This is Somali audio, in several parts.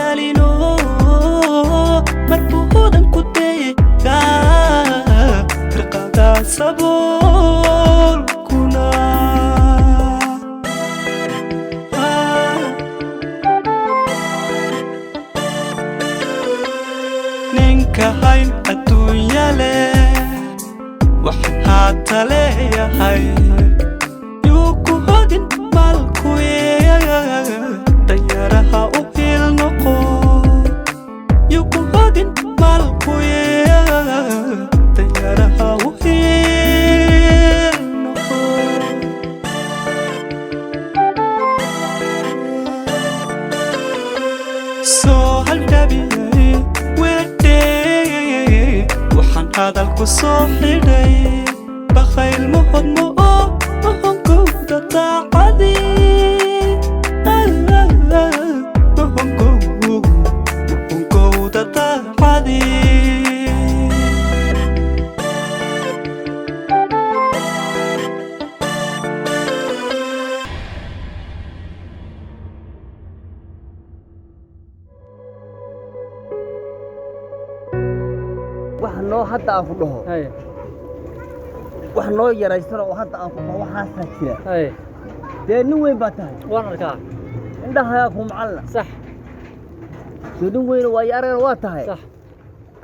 daalino marbuudan ku deega firqada saboolkuna ninka hayn adduunya leh waxaan haata leeyahay yuu ku hodin maalkuye dayaraha u hil noqo yuu ku hodin maalkuye dayaraha u hil noqo soo halgabiyay weedhey waxaan hadalku soo xidhay bakhayl muhodmo oo mahonkowda daacadii mahonkowda daacadii waxnoo hadda aan ku dhaho wax noo yaraysano oo hadda aan ku dhaho waxaasaa jira dee nin weyn baa tahay waan arkaa indhahayaa ku macalla sax soo nin weyn waayo aragana waa tahay sax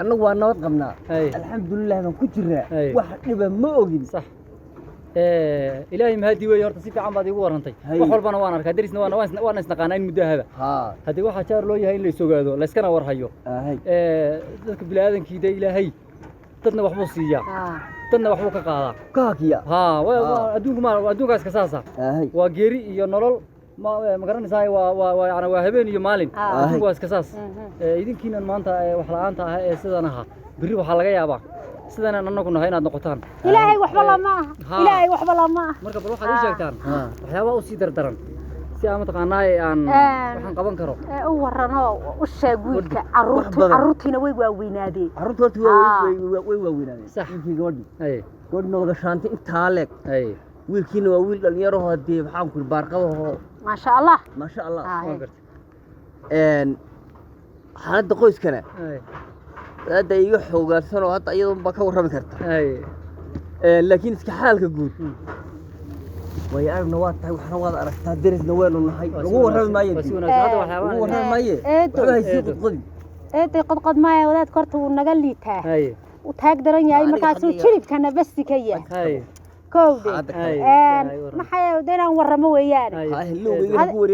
annagu waa nabad qabnaa alxamdulilah baan ku jiraa wax dhiba ma ogin sax ilaahay mahadi weeye horta si fiican baad iigu warantay wax walbana waan arkaa darisna waan isnaqaanaa in muddo ahaba haddii waxaa jaar loo yahay in la isogaado la iskana warhayo dadka bini'aadankii dee ilaahay dadna waxbuu siiyaa dadna waxbuu ka qaadaa kaakiya adduunkaas ka saasa waa geeri iyo nolol ma garanaysaa waa habeen iyo maalin adduunku waa iska saas idinkiinan maanta wax la'aanta ah ee sidan ahaa berri waxaa laga yaabaa sidana annagu nahay inaad noqotaan ilaahay waxba lama aha ilaahay waxba lama aha marka bal waxaad ii sheegtaan waxyaabaha u sii dardaran si aan mataqaanaa aan waxaan qaban karo u warano u sheeg wiilka carruurtiina way waaweynaadeen carruurta way waaweynaadeen sax wiilkii gabadhi nooga shaantay intaa leeg wiilkiina waa wiil dhalinyaro hadee waxaan ku baarqadaho maasha allah xaaladda qoyskana hadda iga xoogaarsan oo hadda iyadoo baa ka warrami karta laakiin iska xaalka guud way aragna waa tahay waxna waad aragtaa darisna waynu nahay lagu warrami maayo lagu warrami maayo waxba haysii qodqodi qodqod maayo wadaadka horta wuu naga liitaa u taag daran yahay markaasuu jiribkana basti ka yahay كودي ما حيا ودينا ورمه ويانا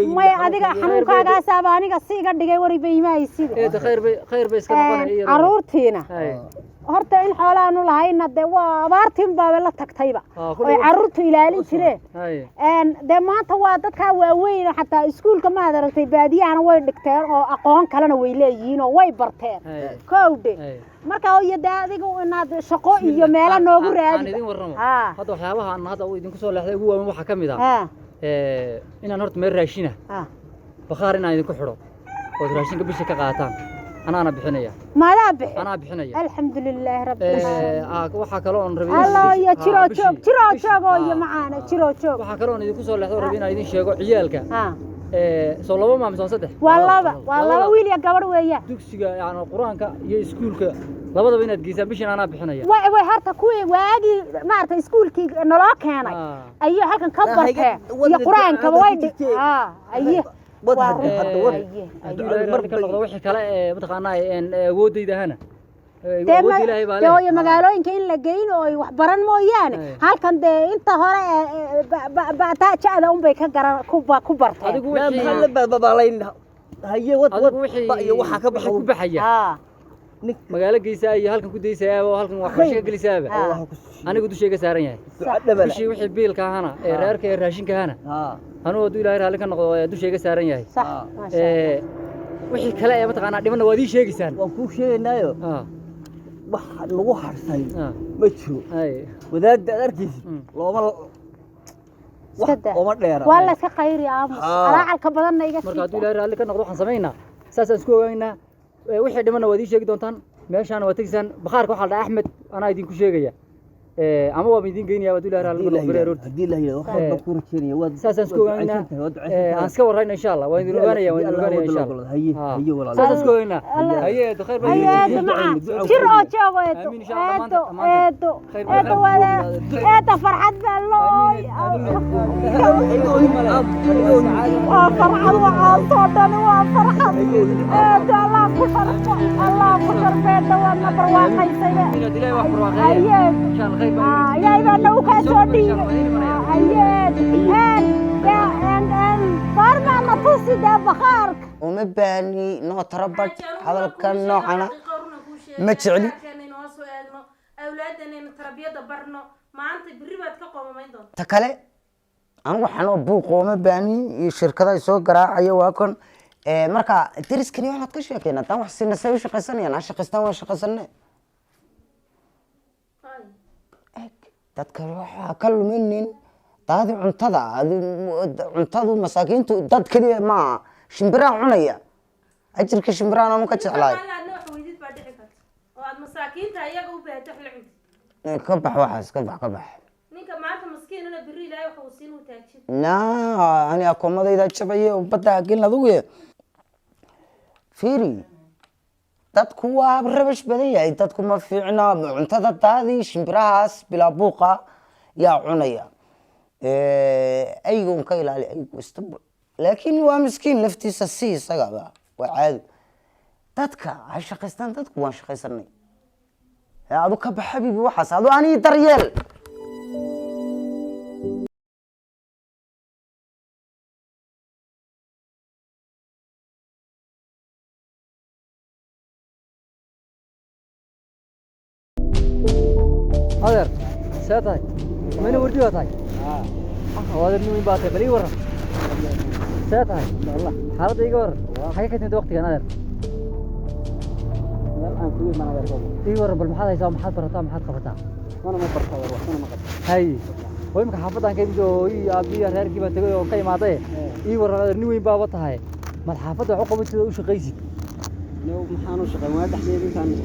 ما أديك حنون كذا سباني كسي قد جاي وري بيما يصير خير بس كنا عروتينا هرت إن حالنا لهاي ندوا بارتين بابلا تكتيبا عروت إلى لين شري ده ما توادت كوين حتى سكول كما درت بادي أنا وين دكتور أو أقوان كلنا ويلين أو وين برتين كودي marka oo yadaadigu inaad shaqo iyo meel noogu raadi hada waxyaabaha aan hadda idin ku soo leexday ugu weyn waxa kamid ah inaan horta meel raashina bakhaar inaan idin ku xidho oo raashinka bisha ka qaataan ana bixinaya maada bixin ana bixinaya alxamdulillaah rabbil aalamiin waxa kale oo rabay allah ya jiro joog oo iyo macaana jiro joog waxa kale oo idin ku soo leexday rabay inaan idin sheego ciyaalka soo laba maam soo saddex waa wiil iyo gabar weeyaan dugsiga yaani quraanka iyo iskuulka labadaba inaad geysaan bishan ana bixinaya way harta kuwii waagi maarta iskuulkii naloo keenay ayuu halkan ka bartay iyo quraanka way ayuu marka noqdo wixii kale mataqaanaa awoodayda hana dee magaalooyinka in la geyn oo wax baran mooyaane halkan dee inta hore baataajada un bay ka garan ku bartay adigu wixii la babalayn haye wad iyo waxa ka baxaya magaalo geysaa iyo halkan ku deysaa oo halkan wax ka gelisaaba anigu dushayga saaran yahay wixii biilka ahana ee reerka ee raashinka ahana anigu haduu ilaahay raali ka noqdo dushayga saaran yahay wixii kale ee mataqaanaa dhibana waad ii sheegaysaan waan ku sheegaynaayo wax lagu harsay ma jiro wadaadda arkiisa looma وما دير والله كخير يا عم راعي كبدنا يجي marka haduu ilaahay raali ka noqdo waxaan sameeynaa saasaan isku ogaynaa wixii dhimana waad ii sheegi doontaan meeshaan waa tagisan bakhaarka waxa la Axmed ana idin ku sheegaya أما هو بيدين جيني أبدو له رالي مرة بريرود هدي له هي وخير بكون كيني ود ساسكو هنا هنسكو ورينا إن شاء الله وين الأغنية وين الأغنية إن شاء الله هي ولا ساسكو هنا هي دخير بس هي معه شر أجوا إدو ولا فرحت بالله فرحت وعاصوتني وفرحت الله كفر الله كفر بيته والنبر واقعي سيء دلائي وحبر واقعي إن شاء الله خير يا إذا لو كسودي فارما نفسي ده بخارك وما باني نو تربط هذا كان نوعنا ما تعلي أولادنا تربية دبرنا ما أنت بريبات كقوم ما يدون تكله أنا وحنا بوق وما باني شركة يسوق قراءة واكن مركا تريس كني واحد كشيء كنا تام حسين نسوي شقة أنا شقة وشقة سنة dadka waxa ka lumin taadi cuntada cuntadu masaakiintu dad kaliya ma shimbira cunaya ajirka shimbirana ma ka jeclaay oo aad masaakiinta ayaga u baahato xilcun ka bax waxaas ka bax ninka maanta maskiinana biri ilaahay waxa uu siin u taajin ani akomadayda jabay oo bada gelin adugu fiiri dadku waa rabash badan yahay dadku ma fiicna cuntada taadi shimbirahaas bila buuqa yaa cunaya aygu ka ilaali aygu istab laakiin waa miskiin laftiisa si isaga waa caadi dadka ay shaqaystaan dadku waan shaqaysanay adu ka baxabibi waxaas adu ani daryeel هذا ساتاي من وردي واتاي هذا نوين باتي بلي ورا ساتاي والله هذا يقول حاجه كنت وقتي انا الان في ما انا اي ورا بالمحل هيسا محل برتا محل قبطا وانا ما برتا وانا ما قبط هاي ويمك حافظان كيمدو اي ابي reerkii baan tagay oo ka imaaday ii ورا نوين baa watahay mad xaafada xuquuqda u shaqaysid لو محانو شقة ما دحدي كان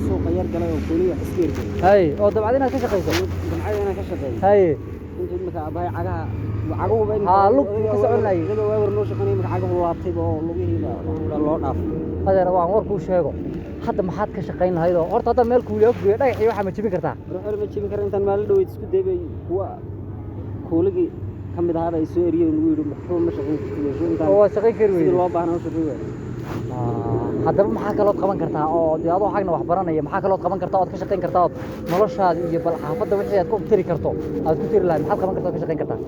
سوق ير قلي وكلية حسير هاي أو دبعدين كشقيسة دبعدين كشقيسة هاي أنت مك أباي عجها عجوه بين لوك كسرنا أي لو ور نو شقني مك عجوه لابتي بو لوجيه لا الله ناف هذا روان وركو شيء حتى ما حد كشقين هايدو أرتا هذا مال كوليو ده يحيى واحد متشبه كرتا روح ما تشبه كرتا أنت مال دو يتسكت دبي هو كولجي كم هذا يسوي ويرو محروم مش هو شقي كروي الله بحنا شقيه haddaba maxaa kalood qaban kartaa oo diyaado xagna wax baranaya maxaa kalood qaban kartaa oo ka shaqeyn kartaa oo noloshaada iyo bal xaafadda wixii aad ku tiri karto aad ku tiri lahayd maxaad qaban kartaa oo ka shaqeyn kartaa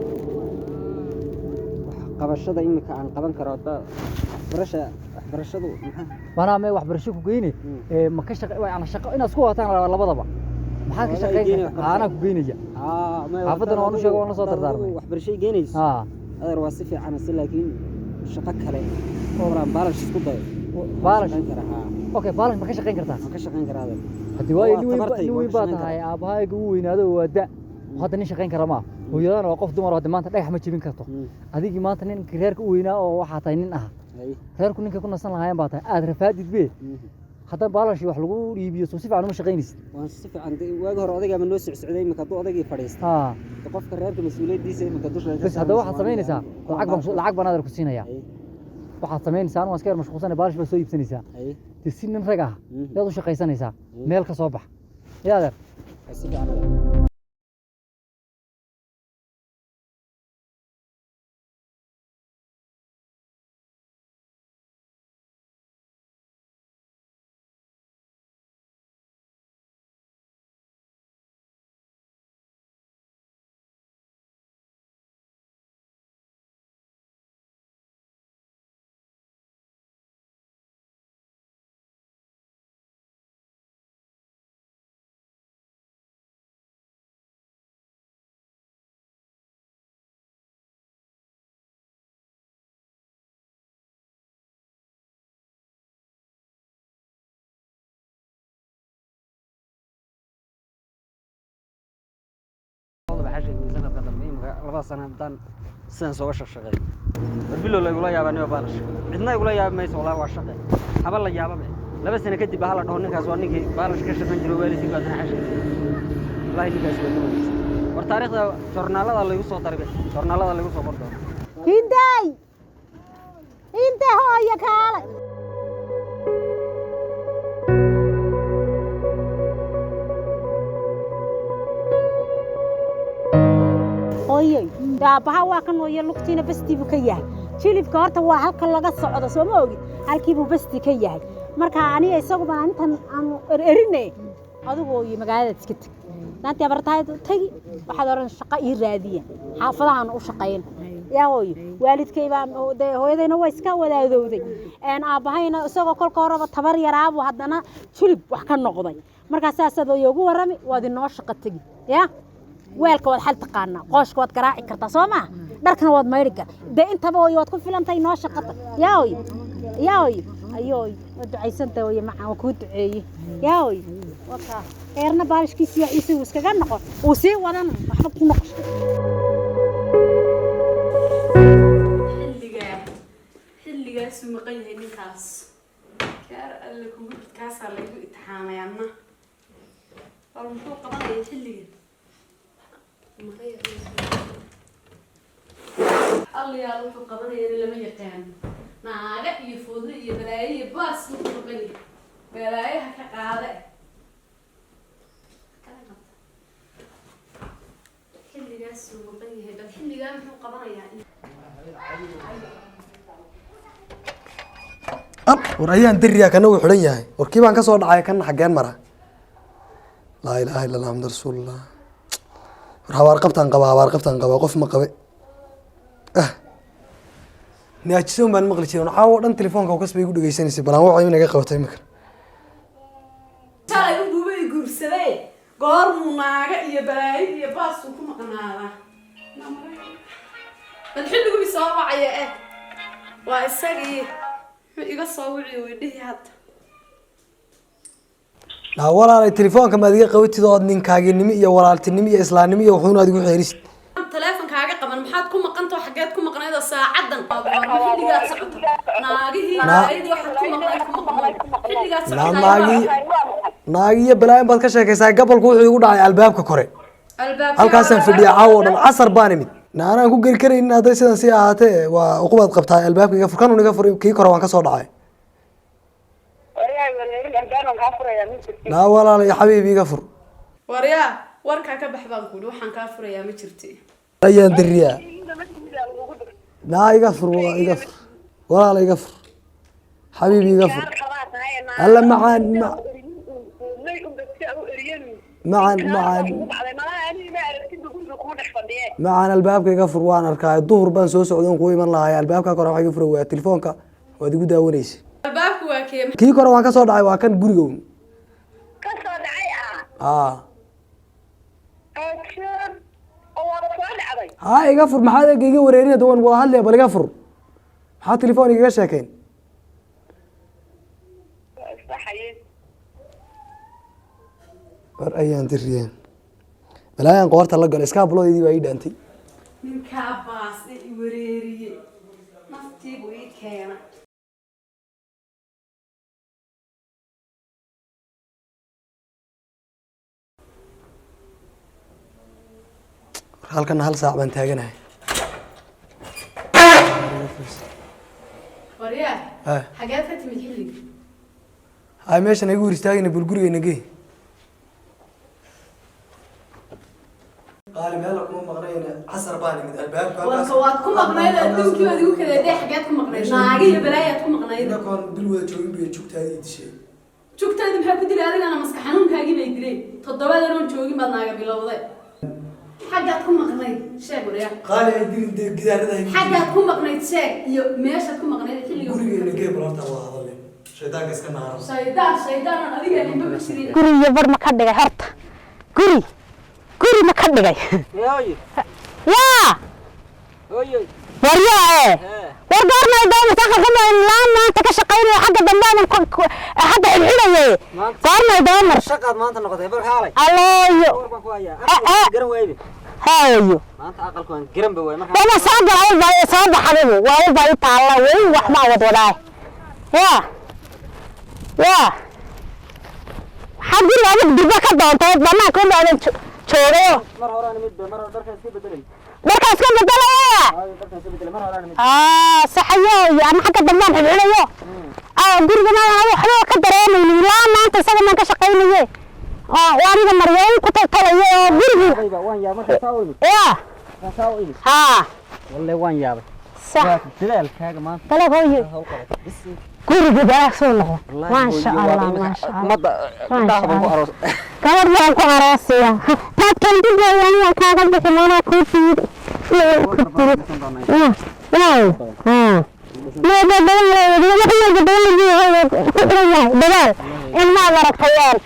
qabashada imika aan qaban karo waxbarashadu maana ma waxbarasho ku geeyni ma ka shaqeyn ana shaqo inaad isku wataan labadaba maxaa ka shaqeyn ana ku geynaya xaafadana waan u sheego waan la soo dardaarmay waxbarasho geynaysa adeer waa si fiican laakiin shaqo kale oo baalash isku dayo baalash okay baalash ma ka shaqeyn kartaa hadii waa niweyn baa tahay aabahayga uu weynaado waada hadda nin shaqeyn kara ma hooyadana waa qof dumar oo maanta dhagax ma jibin karto adigii maanta nin reerka u weynaa oo waxa tahay nin ah reerku ninka ku nasan lahaayeen baa tahay aad rafaadid be hadda baalash wax lagu dhiibiyo soo si fiican uma shaqeynaysid waan si fiican waagi hore odayga ma noo socday imika duu odayga fadhiista qofka reerka mas'uuliyadiisa imika dusha bas hadda waxaad sameynaysaa lacag baan adeer ku siinaya waxaad sameynaysaa anu askar mashquulsan baalash baa soo iibsanaysaa si nin rag ah yaad u shaqaysanaysaa meel ka soo bax yaa adeer laba sano haddaan sidaan sooga shaqeey bilow la igula yaabaa baalash cidna igula yaab mayso walaa waa shaqeey haba la yaabame laba sano kadib hala dhaho ninkaas waa ninkii baalash ka shaqeyn jiray waalidkii baad xashka والله اللي كاس ودوه والتاريخ جورنالada la igu soo darbe joornaalada la igu soo qordo hinday inta hooyo kaale hooyo daabaha waa kan hooyo lugtiina bastiibu ka yahay jilibka horta waa halka laga socdo soo ma ogi halkiibu basti ka yahay marka aniga isagu baan intan aan erinay adigu hooyo magaalada iska tag dantii abartaay tagi waxaad oran shaqo ii raadiya xaafadahan u shaqeyn yaa hooyo waalidkay baan hooyadayna way iska wadaadowday aabahayna isagoo kolka horeba tabar yaraabu haddana jilib wax ka noqday markaa saasaad hooyo ugu warrami waad inoo shaqo tegi yaa weelka waad xal taqaanaa qooshka waad garaaci kartaa soo maha dharkana waad maydhi kar dee intaba hooyo waad ku filantahay inoo shaqata yaa hooyo ayooy waa ducaysanta hooyo macaan waa kuu duceeye yaa hooyo wakaa eerna baalishkiisa yaxiisa uu iskaga noqon uu sii wadan waxba ku noqosho xilligaasuu maqan yahay ninkaas kaar alle kugu kaasaa laygu itixaamayaanna bal muxuu qabanaya xilligan allayaal wuxuu qabanayana lama yaqaano naaga iyo foodo iyo balaayo iyo baas wuxuu maqan yahay balaayaha ka qaade xilligaasuu maqan yahay bal xilligaa muxuu qabanayaa war ayaan diriyaa kana wuu xidhan yahay warkii baan ka soo dhacay kana xaggeen mara laa ilaaha illa allah muxamad rasuulullah war habaar qabtaan qabaa qof ma qabe naajisoon baan maqli jiray waxaa oo dhan telefoonka oo kasbay igu dhageysanaysay balaan waxay inaga qabatay imika shalay u duubay guursaday goormuu naaga iyo balaayo iyo baasuu ku maqnaadaa bal xilliguu isoo wacaya waa isagii iga soo wici weydhihi hadda naa walaalay telefoonka maad iga qabatid oo ninkaaginimo iyo walaaltinimo iyo islaamnimo iyo wuxuuna aad igu xeerisid teleefonkaaga qaban maxaad ku maqantao xageed ku maqnaydoo saacadan xilligaad socoto naagihii naagidii waxaad ku maqnayd ku maqnayd xilligaad naagi iyo balaayin baad ka sheekaysaa gabolku wuxuu igu dhacay albaabka kore halkaasaan fadhiya caawo o dhan casar baan imid naanaan ku geli karaynin hadday sidan sii ahaatee waa uqubaad qabtaa albaabka iga fur kanun iga fur kii kore waan ka soo dhacay naa walaalay xabiibi iga fur waryaa warkaa ka bax baan kuuhi waxaan kaa furayaa ma jirti ayaan diriyaa naa iga fur iga fur walaala iga fur xabiibi iga fur alla macaan macaan albaabka iga fur waan arkaa duhur baan soo socda kuu iman lahay albaabka kore waxa iga fura waa telefoonka waad igu daawanaysa albaabka waa kee kii kore waan ka soo dhacay waa kan gurigown ka soo dhacay haa iga fur maxaad ega iga wareerinada waan wada hadlaya bal iga fur maxaa telefoon igaga sheekeyn war ayaan diriyeen balaayan qoorta la galo iskaabulodeydii baa ii dhaantay ninkaa baasna i wareeriyey naftiibu ii keena halkana hal saac baan taaganahay waryaa xageed ka timid xilliga hay meeshan igu hor istaagayna bul gurigeyna gey qaali meel kuma maqnayna casar baan imid albaabka waad ku maqnayd adduunkii waad igu kaleeday xageed ku maqnayd naagi iyo balaayaad ku maqnayd inakoon bil wada joogin bay jugtaadii dishay jugtaadi maxaa ku dilay adigana maska xanuunkaagii bay dilay toddobadan oon joogin baad naaga bilowday xaggaad ku maqnayd sheeg waryaa qaali ay dilin dee gidaarada ay xaggaad ku maqnayd sheeg iyo meeshaad ku maqnayd xilliga gurigeena gey bal horta waa hadalay shaydaanka iska naaro shaydaan adiga nimba ma jirin guri iyo bar ma ka dhigay horta guri ma ka dhigay yaa waryaa war goormay doonaysa aqalka laan maanta ka shaqaynaya xagga dambaadan hadda xidxidhaye goormay doonaysa shaqaad maanta noqotay bal kaalay aleeyo garan waybe hayo maanta aqalku aan garan ba way marka dama soo galay baa soo baxday waa u baa taala way wax ma wad wadaay yaa xaggi laga dirba ka doonto banaanka u dhaadan joogo mar hore aan mid mar hore dharka iska bedelay markaas ka bedelaya dharka iska bedelay mar hore aan mid saxayo ama xagga dambaan xidhinayo guriga ma waxba ka dareemaynin ilaa maanta isaga maan ka shaqaynaye waa aniga maryayn ku taltalayo guriga waan yaabay marka taawil taawil والله وين يابا صح دلال كاغا ما دلال هوي guriga baa soo noqon ma sha Allah ma sha Allah gabar baan ku aroosaya taad kan dib ayaan kaaga bixinayna ku fiid in ma aragtayaan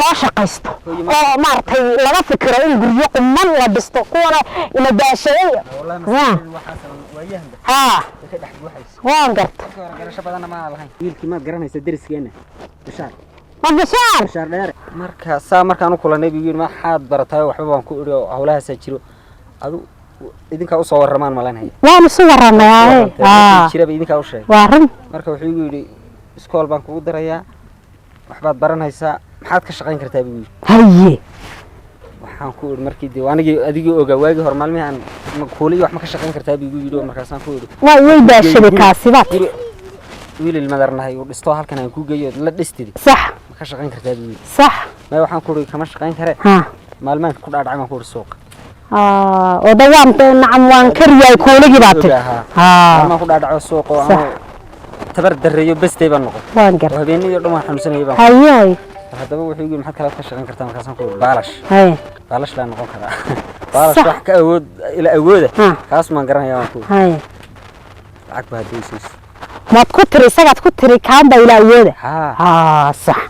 loo shaqaysto oo maartay laga fikiro in guryo quman la dhisto kuwana ina baashay waan garta garasho badan ma lahayn wiilkii ma garanaysa deriskeena bishaar bishaar dheer markaan u kulanay biyo ma xaad baratay waxba baan ku iri hawlaha jiro adu idinka u soo waramaan malanay waan soo waramay jiraba idinka u sheeg waarin marka wuxuu igu yiri iskool baan kugu darayaa waxbaad baranaysaa maxaad ka shaqayn kartaa biyo haye waxaan ku iri markii anigii adigii ogaa waagi hor maalmihi aan kuulay wax ma ka shaqayn kartaa biyo yiri markaas aan ku iri way baashay kaasibaad wiil madarnahay oo dhisto halkan aan ku geeyo la dhistidi صح ma ka shaqayn kartaa biyo صح ma waxaan ku iri kama shaqayn kare maalmaan ku dhaadhacay aan ku iri suuq oo dawaan nacam waan kariyay kuuligi baad ma ku dhaadhaco suuq oo aan tabar dareeyo bestay baan noqon waan gar habeenimo dhammaan xanuunsanay baan hayay hadaba wuxuu yiri maxaad kala ka shaqayn kartaa markaas aan ku iri baalash baalash la noqon karaa baalash wax ka awood ila awooda kaas ma garanayaa waan ku hay lacag baa deesis ما تكتري سجت كتري كام بيلاويده صح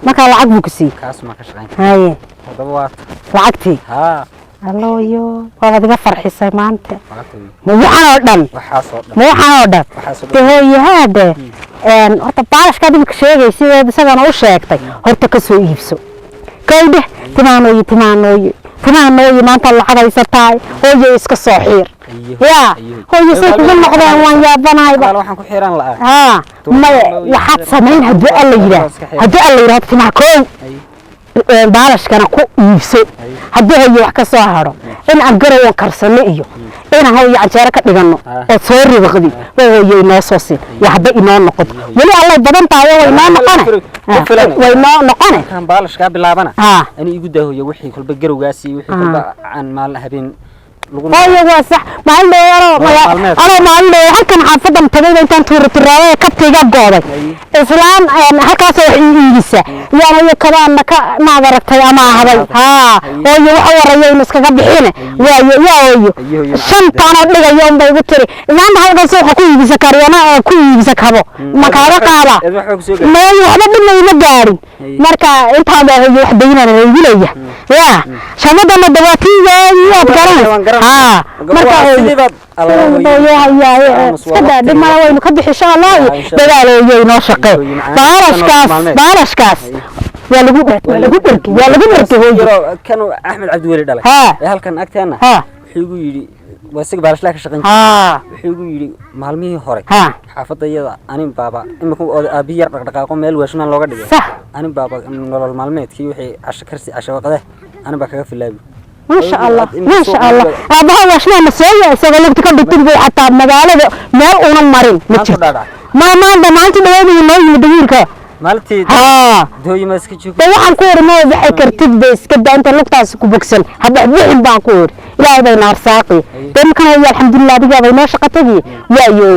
ما كان لعب مكسي كاس ما كشغين هاي ضبوات لعبتي الله يو والله دي فرحي سيمانته مو حاودن مو حاودن تهي هذا horta baalashka dib ka sheegaysi isaga oo sheegtay horta ka soo iibso kayde timaanooyi maanta lacag haysataay hooyo iska soo xiir يا هو يسوي كل مقدار وان يابناي والله waxaan ku xiran laa ما waxaad sameyn hadii alla yiraahdo timaa koon baalash kana ku iibso hadii ay wax ka soo haro in aan garoon karsano iyo in aan hooyo canjeero ka dhigano oo soo ribaqdi hooyo inoo soo si waxba inoo noqdo wali alla badan tahay way noo noqone kan baalash ka bilaabana ani igu daahoyo wixii kulba garowgaasi wixii kulba aan maal habeen هاي صح ما عنده هلكن حافظة تبين أنت ترى كبتي جابوري إسلام هكذا إنجليزي يعني كمان ما دركت يا ما هذا هو يحور يوم مسك جبهينه يا شنطة أنا أبغى يوم بيبتري ما هذا سوق كوي بزكريانا كوي بزكابو ما كارا كارا ما يحب منه يمجاري مركا أنت هذا يحب ينا يجيله يا شو ده مدواتي يا أبغى marka sada dhimana waynu ka bixi insha Allah dadaaleeyo inoo shaqeey baarashkaas waa lagu dharkay kan Axmed Cabdi Wali dhalay ee halkan agteena wuxuu igu yiri wasig baarash la ka shaqeyn wuxuu igu yiri maalmihii hore xaafadayada anin baaba imika aabi yar dhaqdhaqaaqo meel weeshnaan looga dhigay anin baaba nolol maalmeedkii wixii casharkarsi cashawaqade anin baa kaga filaabi ما شاء الله ما شاء الله أبغى وشنا مسوي سوالف تكون بتجيب حتى مقالة ما ونمرين ما أنت ما يديرك مالتي دوي ماسك شوف ده waxaan ku ormo waxay kartid bas kada inta lugtaas ku bogsan hada bixin baan ku or ilaahay bay naar saaqi dadkan ay alxamdulillah diga bay noo shaqatay waayo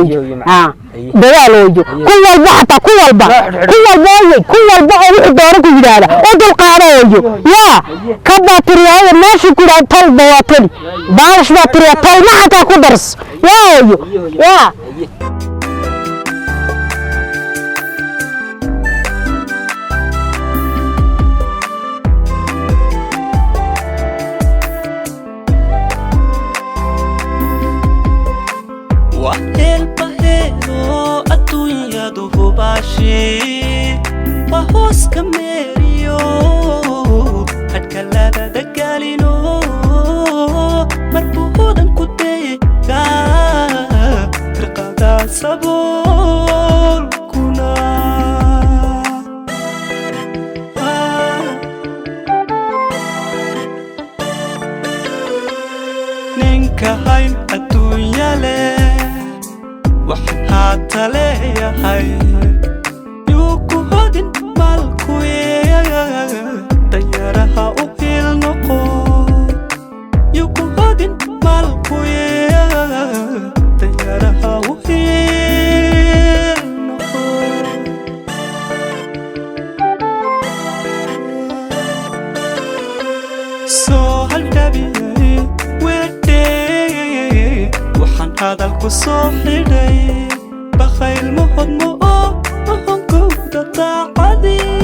dawaalooyo ku walba hata ku walba oo wixii dooro ku yiraahdo oo dul qaadayo ya ka baatiriyay meesha ku dhaw tal dawaatay baalash baatiriyay tal ma hata ku dars waayo ya وحوس كميريو هتكلابا دقالينو مربوطا كديكا رقادا سبول كنا هذا القصور حدي بخيل مهد مؤ مهن كودة عدي